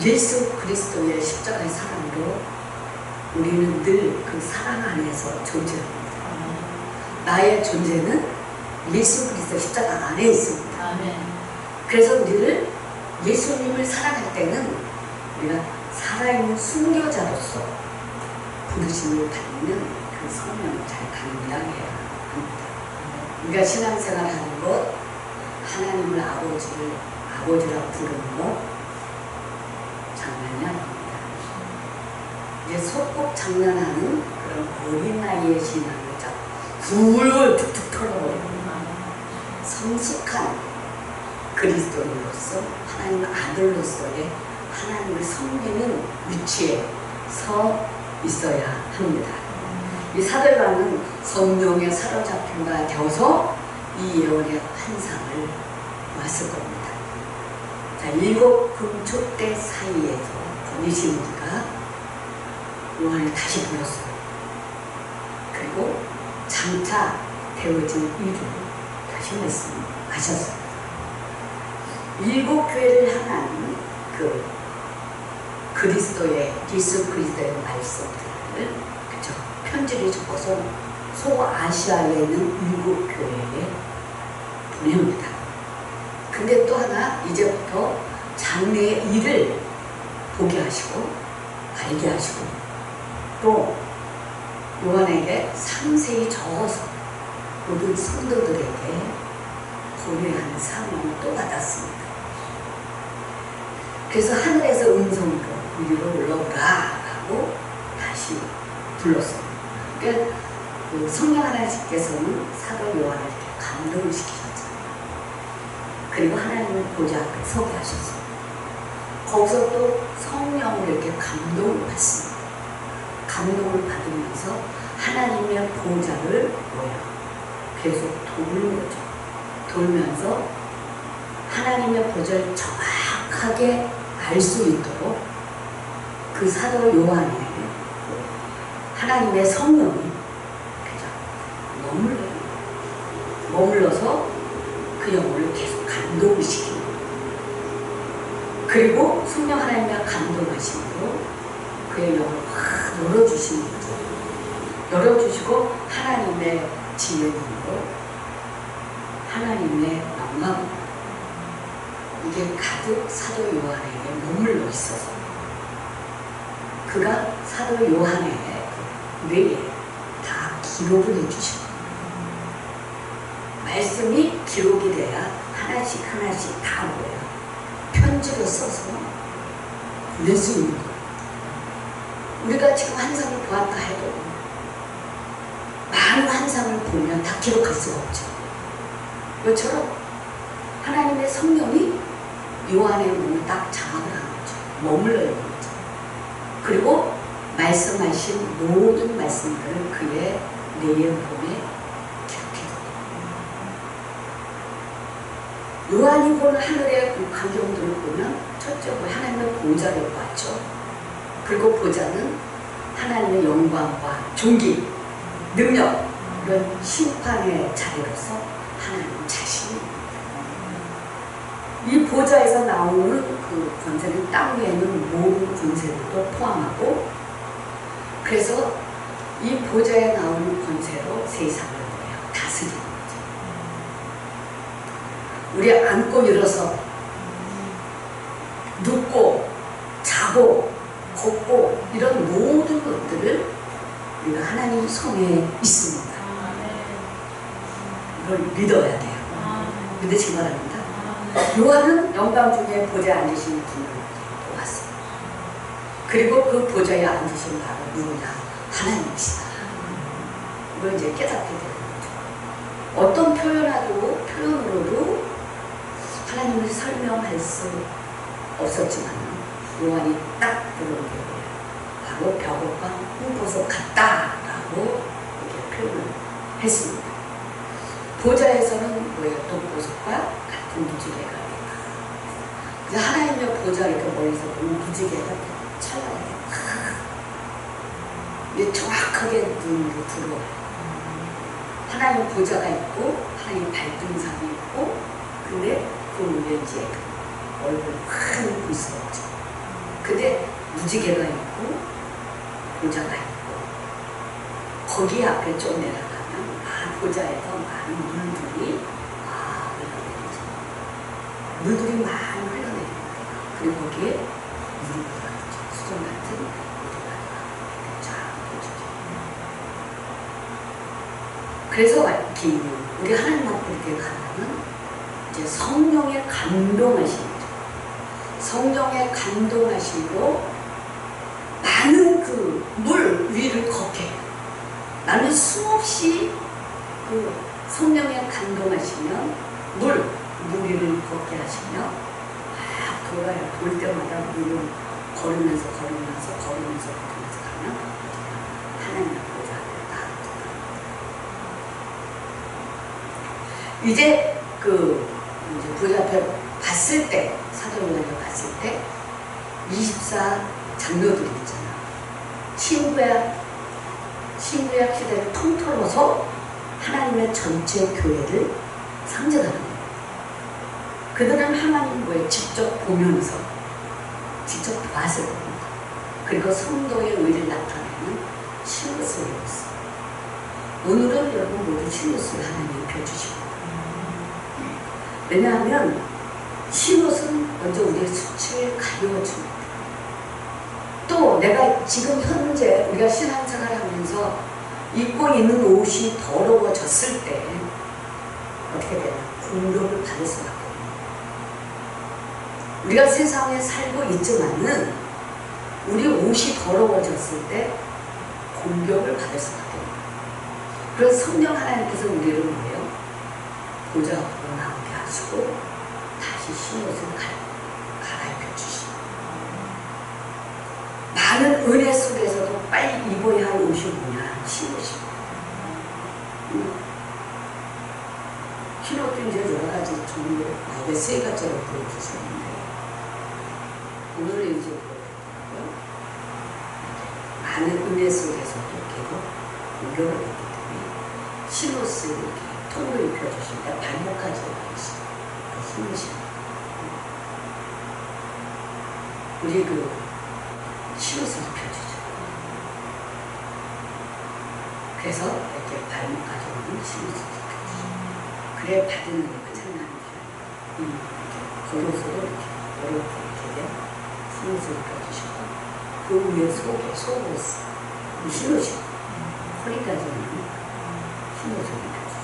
예수 그리스도의 십자가의 사랑으로 우리는 늘 그 사랑 안에서 존재합니다. 나의 존재는 예수 그리스도 십자가 안에 있습니다. 아멘. 그래서 우리를 예수님을 사랑할 때는 우리가 살아있는 순교자로서 부르심을 받는 그 성령을 잘 감당해야 합니다. 우리가 신앙생활 하는 것, 하나님을 아버지라고 부르는 것 장난이 아닙니다. 이제 소꿉 장난하는 그런 어린 나이의 신앙을 훌훌 툭툭 털어버리고 성숙한 그리스도인으로서 하나님 아들로서의 하나님을 섬기는 위치에 서 있어야 합니다. 이 사도 요한은 성령에 사로잡힌 바 되어서 이 예언의 환상을 왔을 겁니다. 자, 7 금초대 사이에서 보내신 우리가 요한을 다시 불렀어요. 그리고 장차 되어진 일을 다시 말씀하셨어요. 7 교회를 향한 그 그리스도의 예수 그리스도의 말씀들을 그죠? 편지를 적어서 소아시아에 있는 7 교회에 보냅니다. 근데 또 하나 이제부터 장래의 일을 보게 하시고 알게 하시고 또 요한에게 상세히 적어서 모든 성도들에게 보내는 사명을 또 받았습니다. 그래서 하늘에서 음성으로 이리로 올라오라 하고 다시 불렀어요. 그러니까 그 성령 하나님께서는 사도 요한을 이렇게 감동을 시키셨잖아요. 그리고 하나님을 보좌 앞에 서게 하셨어요. 거기서 또 성령을 이렇게 감동을 받습니다. 감동을 받으면서 하나님의 보좌를 계속 도는 거죠. 돌면서 하나님의 보좌를 정확하게 알 수 있도록 그 사도 요한의 하나님의 성령이 머물러서 그 영혼을 계속 감동을 시키는 거예요. 그리고 성령 하나님과 감동하심으로 그의 영혼을 확 열어주시는 거죠. 열어주시고 하나님의 지혜로 하나님의 영광 이게 가득 사도 요한에게 머물러 있어서 그가 사도 요한의 뇌에 다 기록을 해주신 거예요. 말씀이 기록이 돼야 하나씩 하나씩 다 모여요. 편지로 써서 보낼 수 있는 거예요. 우리가 지금 환상을 보았다 해도 많은 환상을 보면 다 기록할 수가 없죠. 이것처럼 하나님의 성령이 요한의 몸을 딱 장악을 하는 거죠. 머물러 있는 거죠. 그리고 말씀하신 모든 말씀들을 그의 뇌의 몸에 기록해요. 요한이 보는 하늘의 그 광경들을 보면 첫째 하나님의 보좌를 봤죠. 그리고 보좌는 하나님의 영광과 존귀, 능력, 이런 심판의 자리로서 하나님 자신이 이 보좌에서 나오는 그 권세는 땅 위에 있는 모든 권세들도 포함하고 그래서 이 보좌에 나오는 권세로 세상을 다스리는 거죠. 우리 앉고 일어서 눕고 자고 걷고 이런 모든 것들을 우리가 하나님 손에 있습니다. 이걸 믿어야 돼요. 믿으시기 바랍니다. 요한은 영광 중에 보좌에 앉으신 분을 보았어요. 그리고 그 보좌에 앉으신 바로 누구냐? 하나님이시다. 이걸 이제 깨닫게 되는 거죠. 어떤 표현으로도 하나님을 설명할 수 없었지만 요한이 딱 그런 게 바로 벽옥과 홍보석 같다라고 이렇게 표현을 했습니다. 보좌에서는 뭐예요? 독보석과 같은 무지개가 있다. 하나님의 보좌를 이렇게 멀리서 보면 무지개가 찰나게 이게 정확하게 눈으로 들어와요. 하나님 보좌가 있고 하나님 발등상이 있고 근데 그 위에 이제 얼굴 환히 볼 수가 없죠. 근데 무지개가 있고 보좌가 있고 거기 앞에 좀 내려가면 보좌에서 많은 물들이 흘러내리죠. 물들이 많이 흘러내리는 거예요. 그리고 거기에 물이 흘러가죠. 수정 같은 물이 쫙 흘러죠. 그래서 우리 하나님 앞에 이렇게 가면 이제 성령의 감동하심이죠. 성령의 감동하심으로 많은 그 물 위를 걷게 해요. 나는 수없이 그 성령의 감동하시면 물 위를 걷게 하시며 막 돌아요. 돌 때마다 물을 걸으면서 가면 하나님 보좌 앞에 딱 들어가요. 이제 보좌 앞에 봤을 때, 사도 요한이 봤을 때 24 장로들이 있잖아. 신구약 시대를 통틀어서 하나님의 전체 교회를 상징하는 거예요. 그들은 하나님 뭐에 직접 보면서 직접 봤을 겁니다. 그리고 성도의 의를 나타내는 신옷을 입었어요. 오늘은 여러분 모두 신옷을 하나님이 입혀주십니다. 왜냐하면 신옷은 먼저 우리의 수치를 가려줍니다. 또 내가 지금 현재 우리가 신앙생활 하면서 입고 있는 옷이 더러워졌을 때 어떻게 되나? 공격을 받을 수밖에 없습니다. 우리가 세상에 살고 있지만은 우리 옷이 더러워졌을 때 공격을 받을 수밖에 없습니다. 그래서 성령 하나님께서 우리를 뭐예요? 보좌 앞으로 나오게 하시고 다시 신옷을 갈아입혀 주시고 많은 은혜 속에서도 빨리 입어야 할 옷이 뭐냐? 신옷입니다. 신옷도 이제 여러 가지 종류, 나에게 세 가지로 보여주셨는데 오늘은 이제 보여드리고요. 많은 은혜 속에서도 계속 공격을 했기 때문에 신옷을 이렇게 통으로 입혀주실 때 발목까지 입으시고 그 신으십니다. 우리 신옷을 입혀주죠. 그래서 이렇게 발목까지 오는 신옷을 입혀주죠. 그래 받은 은혜가 장난이 아니에요. 겉옷으로 이렇게 신옷을 입혀주시고 그 위에 속옷 신으시고 허리까지는 신옷을 입혀주죠.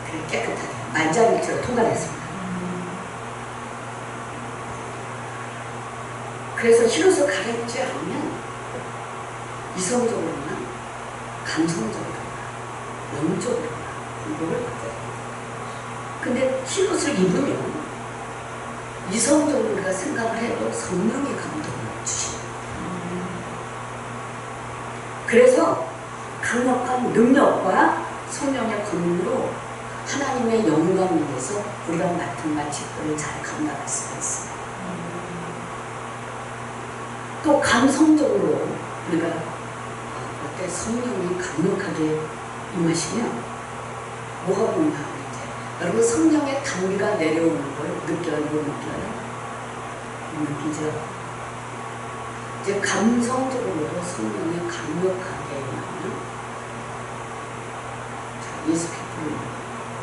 그래 깨끗하게 만장일치로 통과됐습니다. 그래서 신옷을 갈아입지 않으면 이성적으로나 감성적으로나 영적으로나 공격을 받아요. 근데 신옷을 입으면 이성적으로 우리가 생각을 해도 성령의 감동을 주십니다. 그래서 강력한 능력과 성령의 권능으로 하나님의 영광을 위해서 우리가 맡은 직분을 잘 감당할 수가 있습니다. 또 감성적으로 우리가 그때 성령이 강력하게 임하시면 뭐가 보이냐 이제 여러분 성령의 단비가 내려오는 걸 느껴요? 느끼죠? 이제 감성적으로도 성령이 강력하게 임하면 예수 기쁨을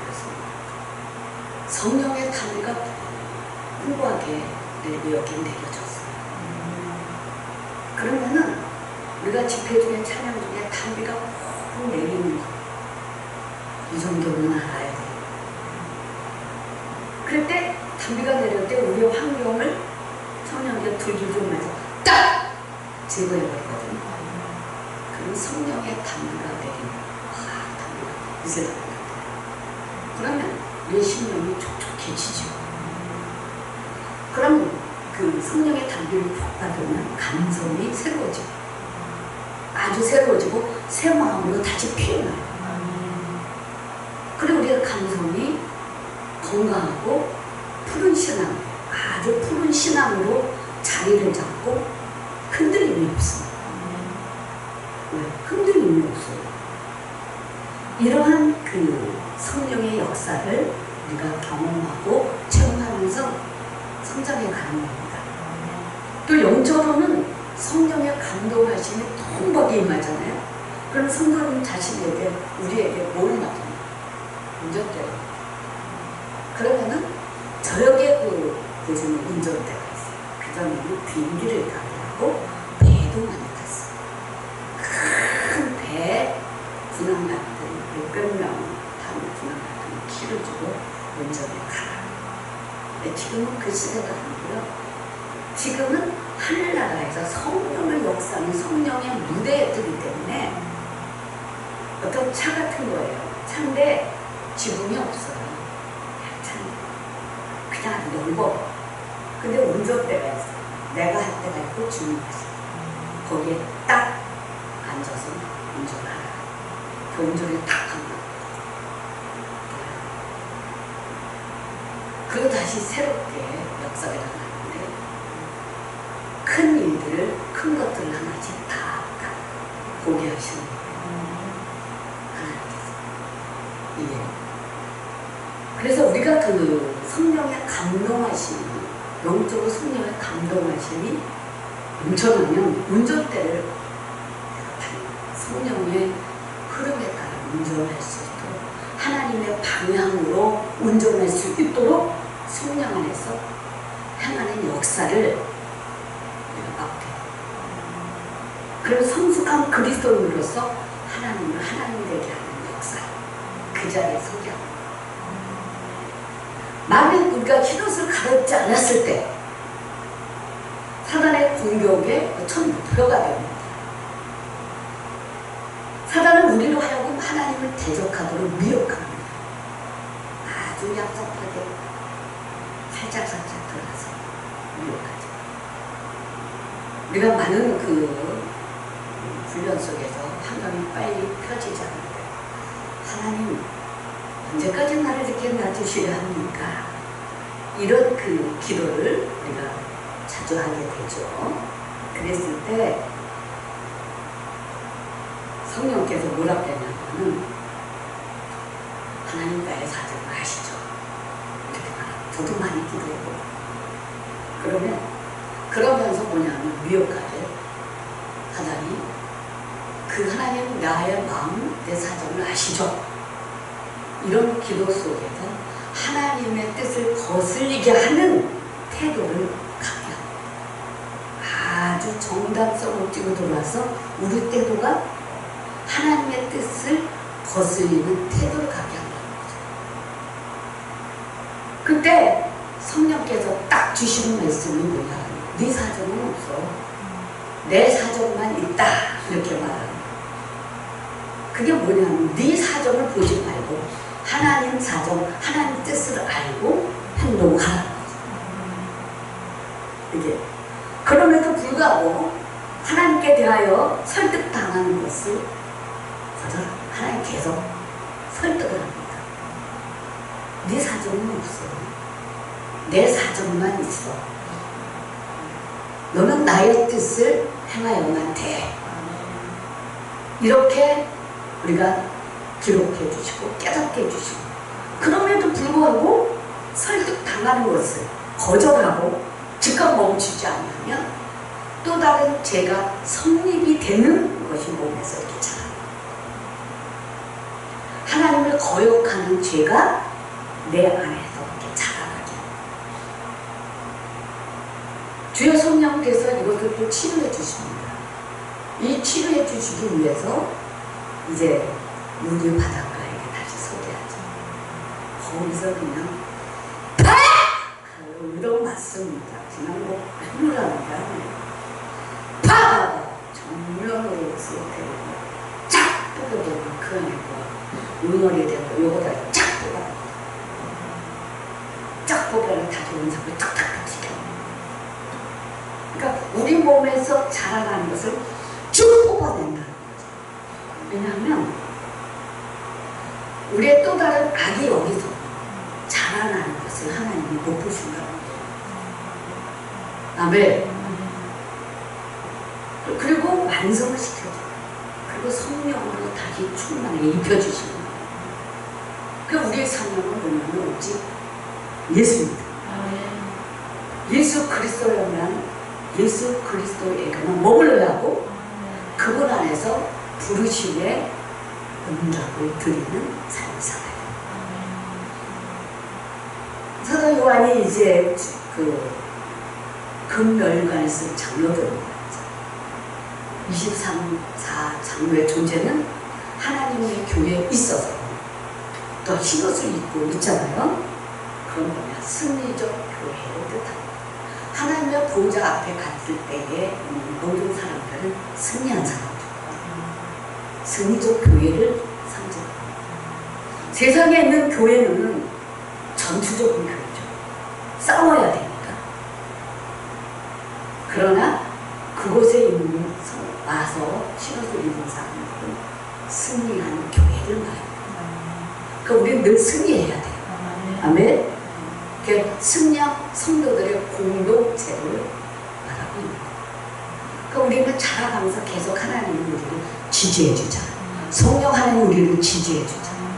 그렇습니다. 성령의 단비가 풍부하게 여기 내려졌어요. 그러면은 우리가 집회 중에 찬양 중에 단비가 푹 내리는 거 이 정도는 알아야 돼요. 그럴 때 단비가 내릴 때 우리의 환경을 성령의 불길 좀 해서 딱 제거해버리거든요. 그럼 성령의 단비가 내리는 단비가 이제 단비가 돼요. 그러면 우리의 심령이 촉촉해지죠. 그럼 그 성령의 단비를 푹 받으면 감성이 새로워지고 아주 새로워지고 새 마음으로 다시 피어나요. 그리고 우리의 감성이 건강하고 푸른 신앙, 아주 푸른 신앙으로 자리를 잡고 흔들림이 없습니다. 왜? 흔들림이 없어요. 이러한 그 성령의 역사를 우리가 경험하고 체험하면서 성장해 가는 겁니다. 또 영적으로는 성령의 감동하심이 통박에 임하잖아요. 그럼 성도님 자신에게, 우리에게 뭘 맡깁니까? 운전대요. 그러면은 저녁에 요즘은 운전대가 있어요. 그 전에는 비행기를 타고 배도 많이 탔어요. 큰 배, 군함 같은 몇백 명 타는 군함 같은 키를 주고 운전을 가라. 근데 지금은 그 시대가 아니고요. 지금은 하늘나라에서 성령의 역사는 성령의 무대에 뜨기 때문에 어떤 차 같은 거예요. 차인데 지붕이 없어요. 그냥 아주 넓어. 근데 운전대가 있어요. 내가 할 때가 있고 주인이 있어요. 거기에 딱 앉아서 운전을 하라. 그 운전을 딱 하면 그리고 다시 새롭게 역사가 일어나는데 큰 일들을, 큰 것들을 하나씩 다 보게 하시는 거예요. 하나님께서. 이게. 그래서 우리가 그 성령의 감동하심이, 영적으로 성령의 감동하심이 넘쳐나면 운전대를 성령의 흐름에 따라 운전할 수 있도록, 하나님의 방향으로 운전할 수 있도록 성령 안에서 행하는 역사를 우리가 맡게. 그리고 성숙한 그리스도인으로서 하나님을 하나님 되게 하는 역사, 그 자리에 서게 합니다. 만약 우리가 히롯을 가르치 않았을 때 사단의 공격에 처음 들어가게 됩니다. 사단은 우리로 하여금 하나님을 대적하도록 미혹합니다. 아주 얍삽하게 살짝살짝 들어가서 미혹하죠. 우리가 많은 그 훈련 속에서 환경이 빨리 펴지지 않는데 하나님 언제까지 나를 이렇게 놔두시려 합니까? 이런 그 기도를 우리가 자주 하게 되죠. 그랬을 때 성령께서 뭐라고 했냐면 하나님 나의 사정을 아시죠? 이렇게 말합니다. 저도 많이 기도해요. 그러면 그러면서 뭐냐면 미혹하게 하다니 그 하나님 나의 마음, 내 사정을 아시죠? 이런 기도 속에서 하나님의 뜻을 거슬리게 하는 태도를 갖게 합니다. 아주 정답성을 띄고 들어와서 우리 태도가 하나님의 뜻을 거슬리는 태도를 갖게 한다는 거죠. 그때 성령께서 딱 주시는 말씀이 뭐냐? 네 사정은 없어. 내 사정만 있다. 이렇게 말합니다. 그게 뭐냐면 네 사정을 보지 말고 하나님 사정, 하나님 뜻을 알고 행동하라는 거죠. 이게 그럼에도 불구하고 하나님께 대하여 설득당하는 것을 거절합니다. 하나님 계속 설득을 합니다. 네 사정은 없어. 내 사정만 있어. 너는 나의 뜻을 행하여만 돼. 이렇게 우리가 기록해 주시고 깨닫게 해주시고, 그럼에도 불구하고 설득당하는 것을 거절하고 즉각 멈추지 않으면 또 다른 죄가 성립이 되는 것이 몸에서 이렇게 자랍니다. 하나님을 거역하는 죄가 내 안에서 이렇게 자라나게 합니다. 주의 성령께서 이것을 또 치료해 주십니다. 이 치료해 주시기 위해서 이제 유리 바닷가에 다시 서게 하죠. 거기서 그냥 팍! 의도 맞습니다. 그냥 뭐 물러나는 게 아니에요. 팍! 정면으로 쏘게 쫙 뽑아대고 그 안에 뭐 응어리 되고 요거다 쫙 뽑아 쫙 뽑아서 다 좋은 사람을 탁탁탁 시켜. 그러니까 우리 몸에서 자라나는 것을 쭉 뽑아낸다는 거죠. 왜냐하면 우리의 또 다른 악이 여기서 자라나는 것을 하나님이 못 보신다는 거예요. 아멘. 그리고 완성을 시켜줘요. 그리고 성령으로 다시 충만하게 입혀주시는 거예요. 그 우리의 사명은 뭐냐면 오직 예수입니다. 예수 그리스도라면 예수 그리스도에게만 머물러야 하고 그분 안에서 부르심에 응답을 드리는 삶을 살아야 돼요. 사도 요한이 이제 그 금멸관에 쓴 장로들입니다. 23사 장로의 존재는 하나님의 교회에 있어서 또 흰옷을 입고 있잖아요. 그런 거냐 승리적 교회를 뜻합니다. 하나님의 보좌 앞에 갔을 때의 모든 사람들은 승리한 사람들, 승리적 교회를 상징합니다. 세상에 있는 교회는 전투적인 교회죠. 싸워야 되니까. 그러나 그곳에 있는 와서 흰옷을 입은 사람들은 승리하는 교회를 말합니다. 그러니까 우리는 늘 승리해야 돼요. 아멘. 승리한 성도들의 공동체를 말하고 있는 거예요. 그러니까 우리는 자라가면서 계속 하나님이 우리를 지지해 주잖아요. 성령 하나님 우리를 지지해 주잖아요.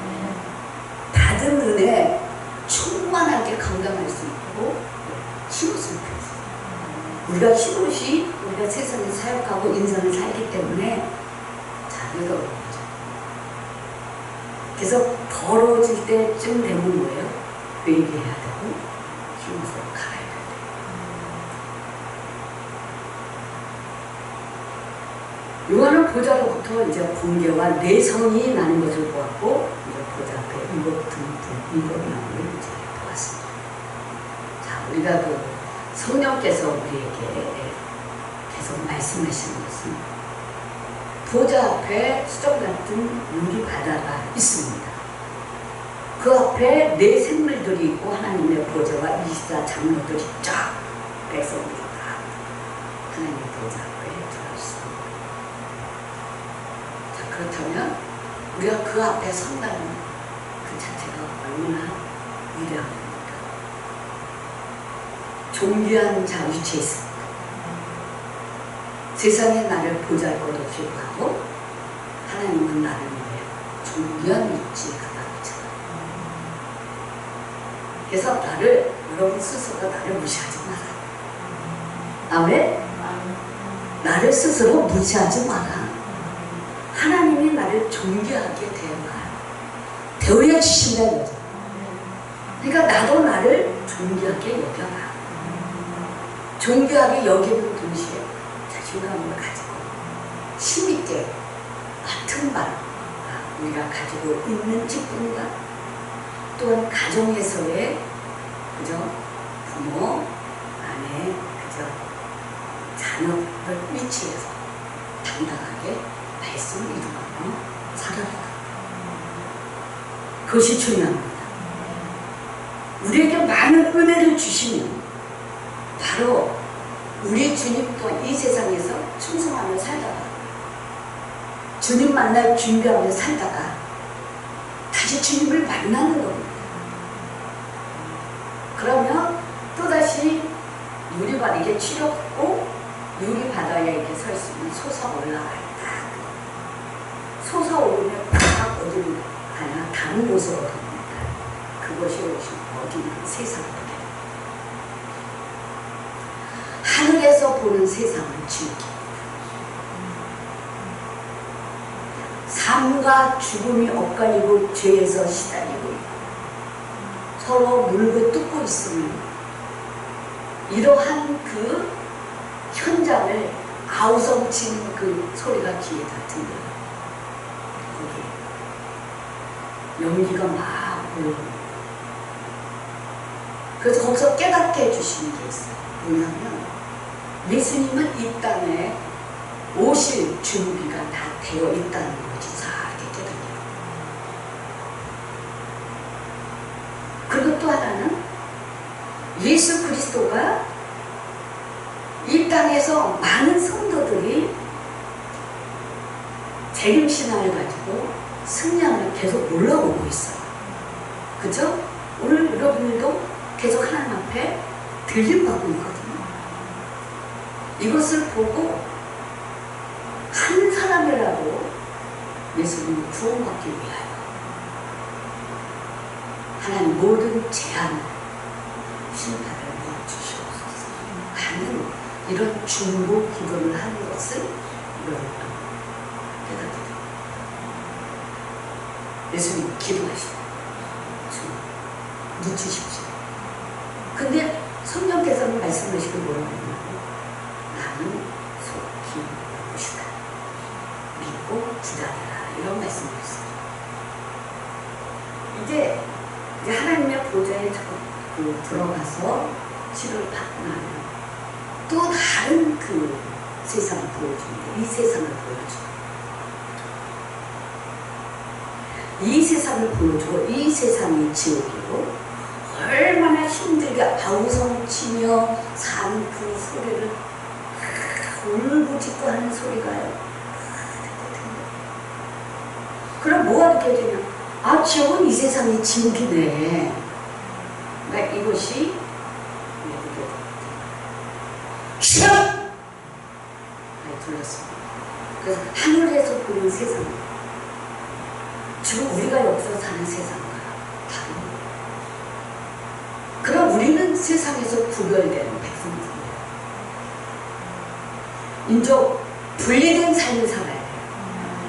받은 은혜 충만하게 감당할 수 있고 흰옷을 입혀서 우리가 흰옷이 우리가 세상에 사역하고 인생을 살기 때문에 자유가 오는 거죠. 그래서 더러워질 때쯤 되면 뭐예요? 회개해야 되고 흰옷을 갈아입어야 돼요. 요한은 보좌로부터 이제 번개와 내성이 나는 것을 보았고 이제 보좌 앞에 이것 나무를 이제 보았습니다. 자, 우리가 그 성령께서 우리에게 계속 말씀하시는 것은 보좌 앞에 수정 같은 유리 바다가 있습니다. 그 앞에 네 생물들이 있고 하나님의 보좌와 24장로들이 쫙 백성들이 다 하나님의 보좌 앞에 들어 있습니다. 자, 그렇다면 우리가 그 앞에 선다는 그 자체가 얼마나 위대합니까? 존귀한 자 위치에 있습니다. 세상에 나를 보잘 것 없이 하고 하나님은 나를 위해 존귀한 위치에 갖다 놓잖아요. 그래서 나를 여러분 스스로 나를 무시하지 마라. 아멘? 나를 스스로 무시하지 마라. 하나님이 나를 존귀하게 대우해 주신다는 거죠. 그러니까 나도 나를 존귀하게 여겨라. 존귀하게 여기는 동시에 자신감을 가지고 힘있게 맡은 바 우리가 가지고 있는 직분과 또한 가정에서의 그죠? 부모, 아내, 그죠? 자녀들 위치에서 당당하게 말씀을 이루며 살아가라. 그것이 중요합니다. 우리에게 많은 은혜를 주시면 바로 우리 주님 또한 이 세상에서 충성하며 살다가 주님 만날 준비하며 살다가 다시 주님을 만나는 겁니다. 그러면 또다시 유리바닥에 치려고 유리바다에 이렇게 설 수 있는 솟아올라갈다. 솟아오르면 딱 어디로 가나 다른 곳으로 갑니다. 그것이 어디는 세상으로 하늘에서 보는 세상을 즐깁니다. 삶과 죽음이 엇갈리고 죄에서 시달리고 서로 물고 뜯고 있으면 이러한 그 현장을 아우성치는 그 소리가 귀에 닿던데 거기에 연기가 막 올라옵니다. 그래서 거기서 깨닫게 해주시는 게 있어요. 뭐냐면 예수님은 이 땅에 오실 준비가 다 되어 있다는 것이 잘 깨닫게. 그리고 또 하나는 예수 그리스도가 이 땅에서 많은 성도들이 재림신앙을 가지고 승리하며 계속 올라오고 있어요. 그죠? 오늘 여러분들도 계속 하나님 앞에 들림받고 있거든요. 이것을 보고 한 사람이라도 예수님을 구원받기 위하여 하나님 모든 재앙을 심판을 넣어주시옵소서 하는 이런 중보 기도를 하는 것을 여러분 깨닫게 됩니다. 예수님 기도하시고 늦추십시오. 근데 성령께서는 말씀하시고 뭐라고 했냐면 나는 속히 올 것이다. 믿고 기다려라. 이런 말씀을 했어요. 이제 하나님의 보좌에 들어가서 치료를 받고 나면 또 다른 그 세상을 보여줍니다. 이 세상을 보여줘. 이 세상을 보여줘. 이 세상이 지옥이고 얼마나 힘들게 아우성치며 사는 그 소리를 울부짖고 하는 소리가요. 그럼 뭐가 느껴지냐? 아, 지옥은 이 세상이 지옥이네. 그러니까 이것이 지옥! 들렸습니다. 그래서 하늘에서 보는 세상, 지금 우리가 여기서 사는 세상과 다른 거예요. 그럼 우리는 세상에서 구별되는 백성들이에요. 인적 분리된 삶을 살아야 돼요.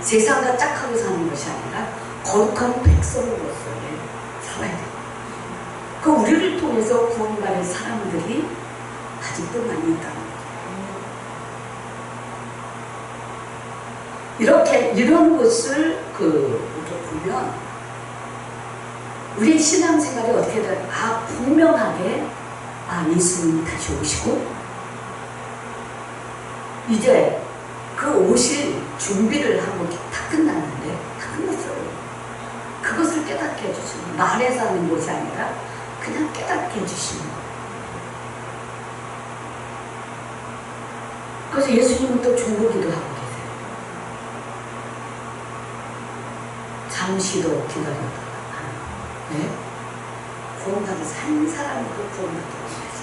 세상과 짝하고 사는 것이 아니라 거룩한 백성으로서 살아야 돼요. 그 우리를 통해서 구원받을 사람들이 아직도 많이 있다는 거예요. 이런 것을 보면 우리 신앙생활이 어떻게 돼요? 아, 분명하게 예수님이 다시 오시고 이제 그 오실 준비를 하고 다 끝났는데 다 끝났어요. 그것을 깨닫게 해주시는, 말해서 하는 것이 아니라 그냥 깨닫게 해주시는 거예요. 그래서 예수님은 또 중보기도 하고 계세요. 잠시도 기다렸다가 네? 구원받아서 한 사람으로 구원받도록 하죠.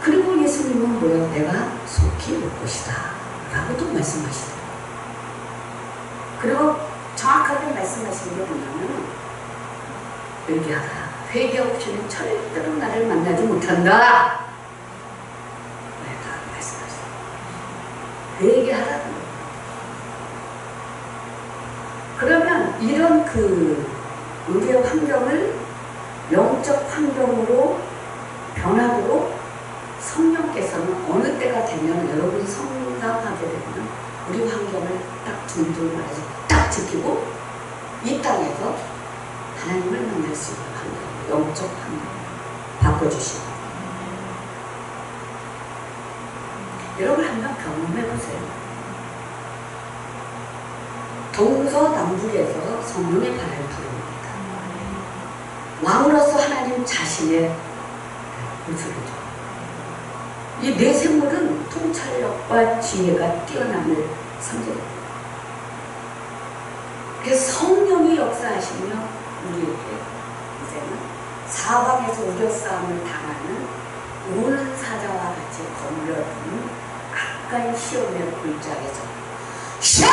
그리고 예수님은 뭐예요? 내가 속히 올 것이다 라고 또 말씀하시더라고요. 그리고 정확하게 말씀하시는 게 뭐냐면 회개하라. 회개 없이는 절대로 나를 만나지 못한다. 네, 다 말씀하시죠. 회개하라는 거예요. 그러면 이런 우리의 환경을 영적 환경으로 변하도록 성령께서는 어느 때가 되면 여러분이 성장하게 되면 우리 환경을 딱 둥둥 말해서 딱 지키고 이 땅에서 하나님을 만날 수 있는 환경, 영적 환경 바꿔주시고 여러분 한번 경험해보세요. 동서남북에서 성령의 바람을 부릅니다. 왕으로서 하나님 자신의 모습이죠. 이 내생물은 통찰력과 지혜가 뛰어남을 상징합니다. 그래서 성령이 역사하시며 우리에게 이제는 사방에서 우겨싸움을 당하는 우는 사자와 같이 거물러드는 악한 시험의 골짜기에서 샥!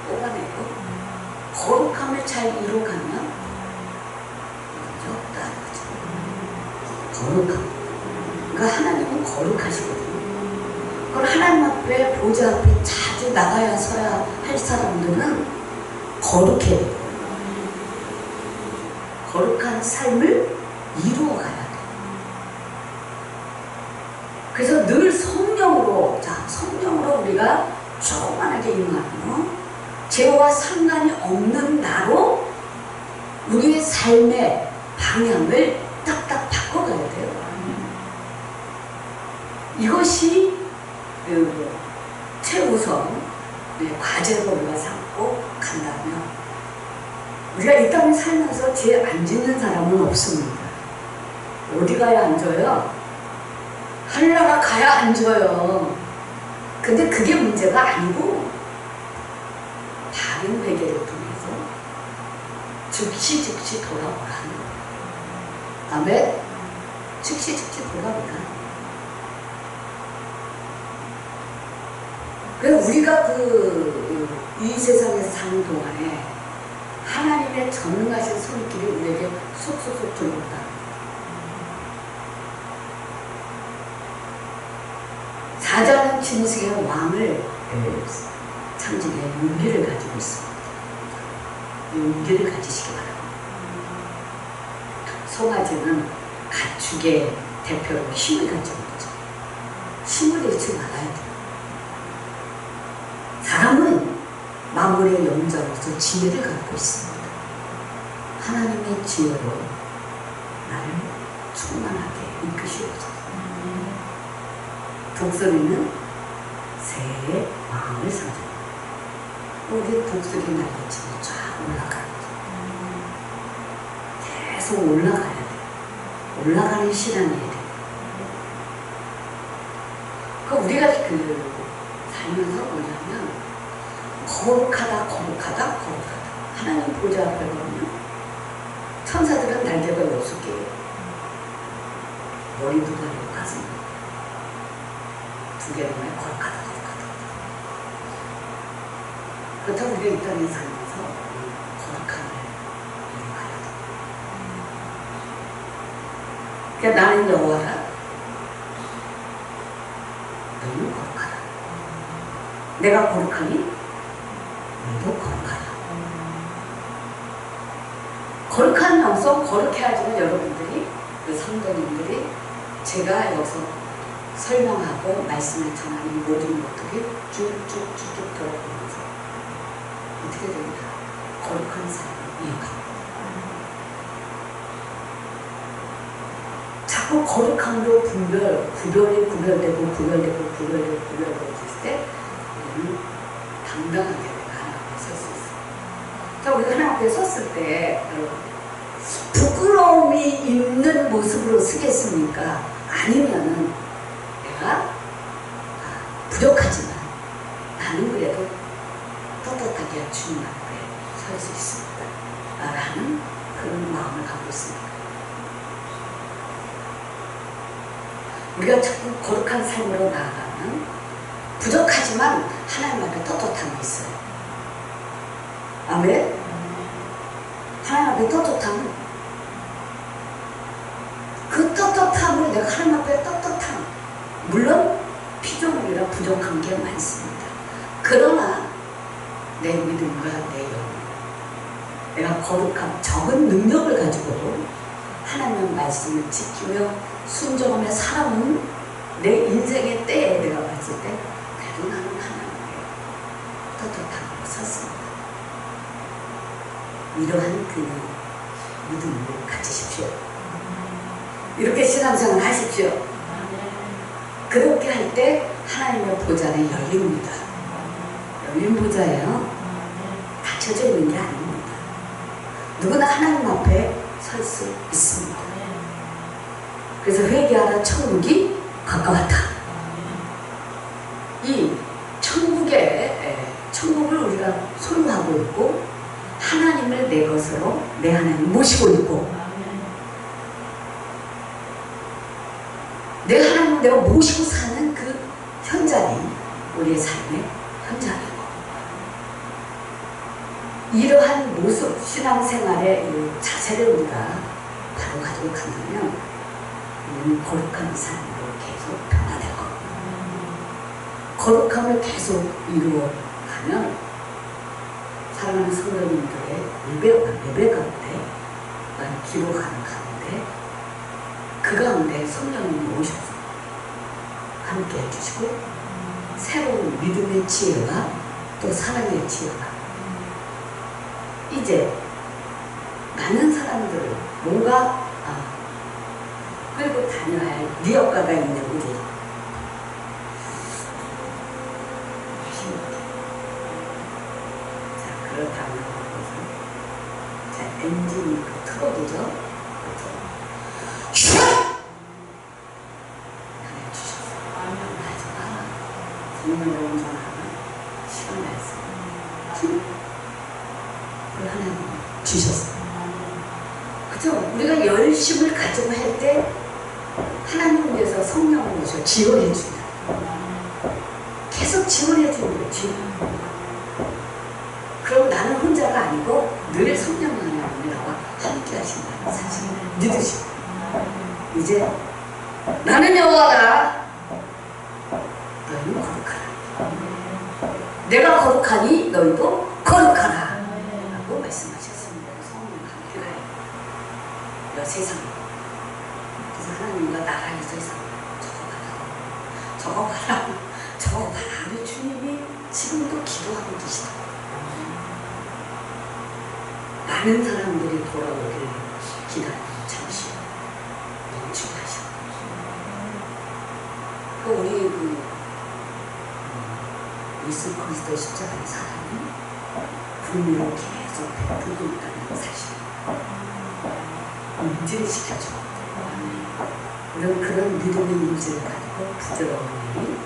뽑아내고 거룩함을 잘 이루어가면 없다는 거죠. 거룩함. 그러니까 하나님은 거룩하시거든요. 그럼 하나님 앞에 보좌 앞에 자주 나가야 서야 할 사람들은 거룩해야 돼요. 거룩한 삶을 이루어가야 돼요. 그래서 늘 성령으로, 성령으로 우리가 충만하게 임하며 죄와 상관이 없는 나로 우리의 삶의 방향을 딱딱 바꿔가야 돼요. 이것이 최우선 과제로 우리가 삼고 간다면 우리가 이 땅에 살면서 죄 안 짓는 사람은 없습니다. 어디 가야 앉아요? 하늘나라 가야 앉아요. 근데 그게 문제가 아니고 다른 회개를 통해서 즉시 돌아오라는 거예요. 아멘? 즉시 돌아오라. 그래서 우리가 이 세상에서 사는 동안에 하나님의 전능하신 손길이 우리에게 쏙쏙쏙 들어온다. 사자는 짐승의 왕을 상징해 용기를 가지고 있습니다. 용기를 가지시기 바랍니다. 송아지는 가축의 대표로 힘을 가지고 있죠. 힘을 잃지 말아야 돼요. 사람은 만물의 영장으로서 지혜를 갖고 있습니다. 하나님의 지혜로 나를 충만하게 이끄시옵소서. 독수리는 새의 마음을 상징합니다. 우리 독수리 날개처럼 쫙 올라가는 거죠. 계속 올라가야 돼요. 올라가는 신앙이에요. 우리가 살면서 뭐냐면 거룩하다. 하나님 보좌 앞에 보면 천사들은 날개가 6개예요. 머리도 다르고 가슴 2개로만 거룩하다. 그렇다고 우리가 이 땅에 살면서 거룩함을 이루어가야 돼. 그러니까 나는 여호와라. 너는 거룩하다. 내가 거룩하니 너도 거룩하다. 거룩한 영성, 거룩해 하지만 여러분들이, 성도님들이 제가 여기서 설명하고 말씀을 전하는 이 모든 것들이 쭉쭉쭉쭉 들어보면서 어떻게 됩니까? 거룩한 삶을 이어갑니다. 자꾸 거룩함으로 구별되고 있을 때 우리는 당당하게 하나님 앞에 설 수 있어요. 자, 우리가 하나님 앞에 섰을 때 부끄러움이 있는 모습으로 서겠습니까? 아니면은 내가 부족하지만 나는 그래도 떳떳하게 주님 앞에 설 수 있습니다. 라는 그런 마음을 갖고 있습니다. 우리가 자꾸 거룩한 삶으로 나아가면 부족하지만 하나님 앞에 떳떳함이 있어요. 아멘? 하나님 앞에 떳떳함은 그 떳떳함을 내가 하나님 앞에 떳떳함, 물론 피조물이라 부족한 게 많습니다. 그러나 내 믿음과 내 영혼, 내가 거룩함, 적은 능력을 가지고도 하나님의 말씀을 지키며 순종하며 살아온 내 인생의 때에 내가 봤을 때 그래도 나는 하나님의 떳떳함으로 섰습니다. 이러한 그냥 믿음을 가지십시오. 이렇게 신앙생활 하십시오. 그렇게 할 때 하나님의 보좌는 열립니다. 열린 보좌예요. 닫혀져 있는 게 아닙니다. 누구나 하나님 앞에 설 수 있습니다. 그래서 회개하라, 천국이 가까웠다. 이 천국을 우리가 소유하고 있고 하나님을 내 것으로 내 하나님 모시고 있고 내 하나님을 내가 모시고 사는 그 현장이 우리의 삶의 현장이고, 이러한 모습, 신앙생활의 이 자세를 우리가 바로 가지고 간다면 우리는 거룩한 삶으로 계속 변화될 겁니다. 거룩함을 계속 이루어가면 사랑하는 성도님들의 예배 가운데, 기도하는 가운데, 그 가운데 성령님이 오셔서 함께 해주시고 새로운 믿음의 지혜와 또 사랑의 지혜가 이제 많은 사람들을 뭔가 끌고 다녀야 할 리어가가 있는 우리 자, 그렇다면 자, 엔진이 틀어두죠. 성령으로 운전하는 시간 말씀 그걸 하나님 주셨어요. 그죠? 우리가 열심을 가지고 할 때 하나님을 위해서 성령을 오셔 지원해 준다. 계속 지원해 주는 거예요. 그럼 나는 혼자가 때가 아니고 늘 성령 하나님이 나와 함께 하신다는 사실을 믿으시고 이제 나는 여호와다 너희는 거룩하라 내가 거룩하니 너희도 거룩하라 라고 말씀하셨습니다. 성령 함께가요 세상 그래서 하나님과 나라의 세상 저거 봐라 우리 주님이 지금도 기도하고 계시다. 많은 사람들이 돌아오길 기다리고 잠시 멈추하셔. 우리 예수 그리스도의 십자가의 사랑이 분명히 계속 베풀고 있다는 사실 인증시켜줘. 그런 믿음의 인증을 가지고 부드러운